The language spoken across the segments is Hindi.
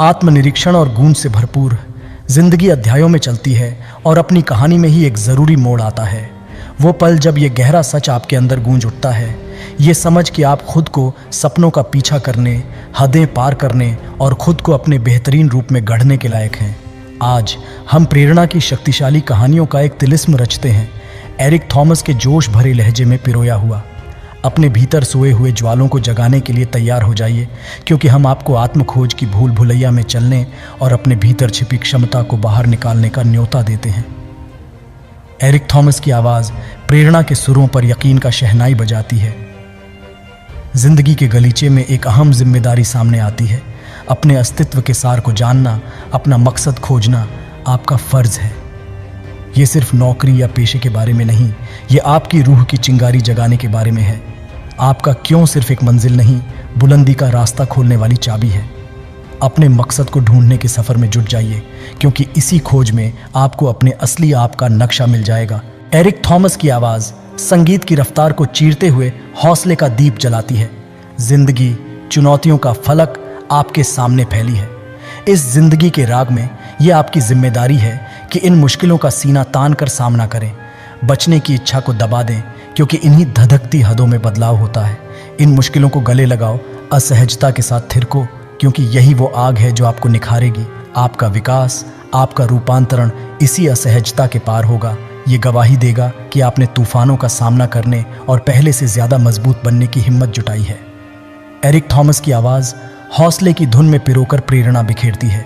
आत्मनिरीक्षण और गूंज से भरपूर जिंदगी अध्यायों में चलती है और अपनी कहानी में ही एक ज़रूरी मोड़ आता है। वो पल जब ये गहरा सच आपके अंदर गूंज उठता है, ये समझ कि आप खुद को सपनों का पीछा करने, हदें पार करने और खुद को अपने बेहतरीन रूप में गढ़ने के लायक हैं। आज हम प्रेरणा की शक्तिशाली कहानियों का एक तिलिस्म रचते हैं, एरिक थॉमस के जोश भरे लहजे में पिरोया हुआ। अपने भीतर सोए हुए ज्वालों को जगाने के लिए तैयार हो जाइए, क्योंकि हम आपको आत्मखोज की भूल भुलैया में चलने और अपने भीतर छिपी क्षमता को बाहर निकालने का न्योता देते हैं। एरिक थॉमस की आवाज़ प्रेरणा के सुरों पर यकीन का शहनाई बजाती है। जिंदगी के गलीचे में एक अहम जिम्मेदारी सामने आती है। अपने अस्तित्व के सार को जानना, अपना मकसद खोजना आपका फर्ज है। ये सिर्फ नौकरी या पेशे के बारे में नहीं, ये आपकी रूह की चिंगारी जगाने के बारे में है। आपका क्यों सिर्फ एक मंजिल नहीं, बुलंदी का रास्ता खोलने वाली चाबी है। अपने मकसद को ढूंढने के सफ़र में जुट जाइए, क्योंकि इसी खोज में आपको अपने असली आप का नक्शा मिल जाएगा। एरिक थॉमस की आवाज़ संगीत की रफ्तार को चीरते हुए हौसले का दीप जलाती है। जिंदगी चुनौतियों का फलक आपके सामने फैली है। इस जिंदगी के राग में यह आपकी जिम्मेदारी है कि इन मुश्किलों का सीना तान कर सामना करें। बचने की इच्छा को दबा दें, क्योंकि इन्हीं धधकती हदों में बदलाव होता है। इन मुश्किलों को गले लगाओ, असहजता के साथ थिरको, क्योंकि यही वो आग है जो आपको निखारेगी। आपका विकास, आपका रूपांतरण इसी असहजता के पार होगा। ये गवाही देगा कि आपने तूफानों का सामना करने और पहले से ज़्यादा मजबूत बनने की हिम्मत जुटाई है। एरिक थॉमस की आवाज़ हौसले की धुन में पिरोकर प्रेरणा बिखेरती है।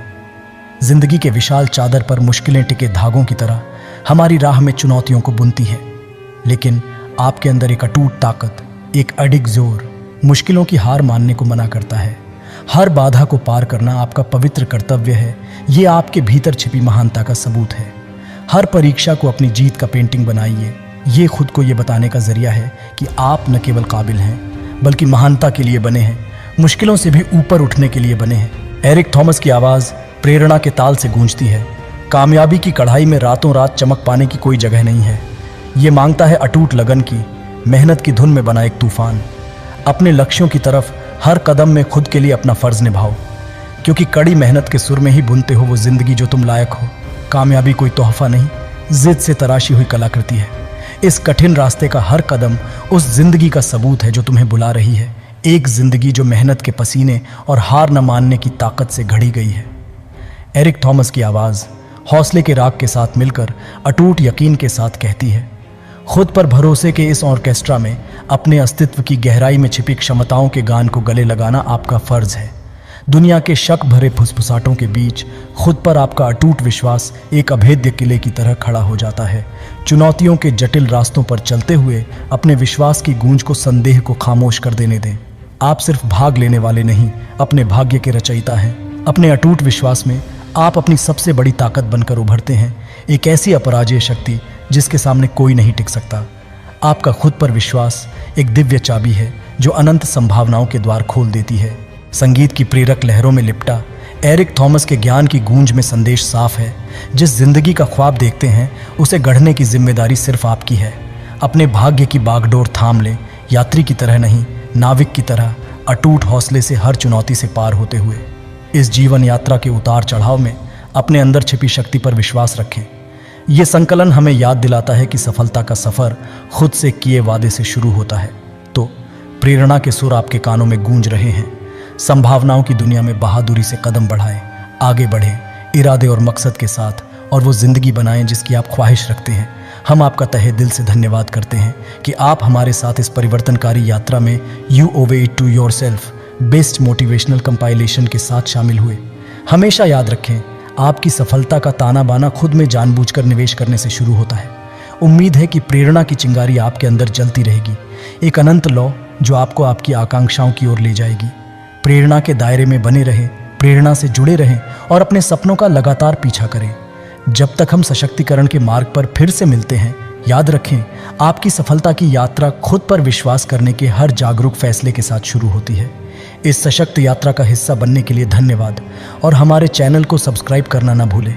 जिंदगी के विशाल चादर पर मुश्किलें टिके धागों की तरह हमारी राह में चुनौतियों को बुनती है, लेकिन आपके अंदर एक अटूट ताकत, एक अडिग जोर मुश्किलों की हार मानने को मना करता है। हर बाधा को पार करना आपका पवित्र कर्तव्य है। ये आपके भीतर छिपी महानता का सबूत है। हर परीक्षा को अपनी जीत का पेंटिंग बनाइए। ये खुद को ये बताने का जरिया है कि आप न केवल काबिल हैं, बल्कि महानता के लिए बने हैं, मुश्किलों से भी ऊपर उठने के लिए बने हैं। एरिक थॉमस की आवाज़ प्रेरणा के ताल से गूंजती है। कामयाबी की कढ़ाई में रातों रात चमक पाने की कोई जगह नहीं है। ये मांगता है अटूट लगन की, मेहनत की धुन में बना एक तूफान। अपने लक्ष्यों की तरफ हर कदम में खुद के लिए अपना फ़र्ज़ निभाओ, क्योंकि कड़ी मेहनत के सुर में ही बुनते हो वो ज़िंदगी जो तुम लायक हो। कामयाबी कोई तोहफा नहीं, ज़िद से तराशी हुई कलाकृति है। इस कठिन रास्ते का हर कदम उस जिंदगी का सबूत है जो तुम्हें बुला रही है। एक जिंदगी जो मेहनत के पसीने और हार न मानने की ताकत से घड़ी गई है। एरिक थॉमस की आवाज़ हौसले के राग के साथ मिलकर अटूट यकीन के साथ कहती है, खुद पर भरोसे के इस ऑर्केस्ट्रा में अपने अस्तित्व की गहराई में छिपी क्षमताओं के गान को गले लगाना आपका फ़र्ज़ है। दुनिया के शक भरे फुसफुसाटों के बीच खुद पर आपका अटूट विश्वास एक अभेद्य किले की तरह खड़ा हो जाता है। चुनौतियों के जटिल रास्तों पर चलते हुए अपने विश्वास की गूंज को संदेह को खामोश कर देने दें। आप सिर्फ भाग लेने वाले नहीं, अपने भाग्य के रचयिता हैं। अपने अटूट विश्वास में आप अपनी सबसे बड़ी ताकत बनकर उभरते हैं, एक ऐसी अपराजेय शक्ति जिसके सामने कोई नहीं टिक सकता। आपका खुद पर विश्वास एक दिव्य चाबी है जो अनंत संभावनाओं के द्वार खोल देती है। संगीत की प्रेरक लहरों में लिपटा एरिक थॉमस के ज्ञान की गूंज में संदेश साफ है। जिस जिंदगी का ख्वाब देखते हैं, उसे गढ़ने की जिम्मेदारी सिर्फ आपकी है। अपने भाग्य की बागडोर थाम लें, यात्री की तरह नहीं, नाविक की तरह अटूट हौसले से हर चुनौती से पार होते हुए। इस जीवन यात्रा के उतार चढ़ाव में अपने अंदर छिपी शक्ति पर विश्वास रखें। ये संकलन हमें याद दिलाता है कि सफलता का सफ़र खुद से किए वादे से शुरू होता है। तो प्रेरणा के सुर आपके कानों में गूंज रहे हैं। संभावनाओं की दुनिया में बहादुरी से कदम बढ़ाएं, आगे बढ़ें, इरादे और मकसद के साथ, और वो ज़िंदगी बनाएं जिसकी आप ख्वाहिश रखते हैं। हम आपका तहे दिल से धन्यवाद करते हैं कि आप हमारे साथ इस परिवर्तनकारी यात्रा में you owe it to yourself best motivational compilation के साथ शामिल हुए। हमेशा याद रखें, आपकी सफलता का ताना बाना खुद में जानबूझकर निवेश करने से शुरू होता है। उम्मीद है कि प्रेरणा की चिंगारी आपके अंदर जलती रहेगी, एक अनंत लौ जो आपको आपकी आकांक्षाओं की ओर ले जाएगी। प्रेरणा के दायरे में बने रहें, प्रेरणा से जुड़े रहें और अपने सपनों का लगातार पीछा करें। जब तक हम सशक्तिकरण के मार्ग पर फिर से मिलते हैं, याद रखें, आपकी सफलता की यात्रा खुद पर विश्वास करने के हर जागरूक फैसले के साथ शुरू होती है। इस सशक्त यात्रा का हिस्सा बनने के लिए धन्यवाद, और हमारे चैनल को सब्सक्राइब करना ना भूलें।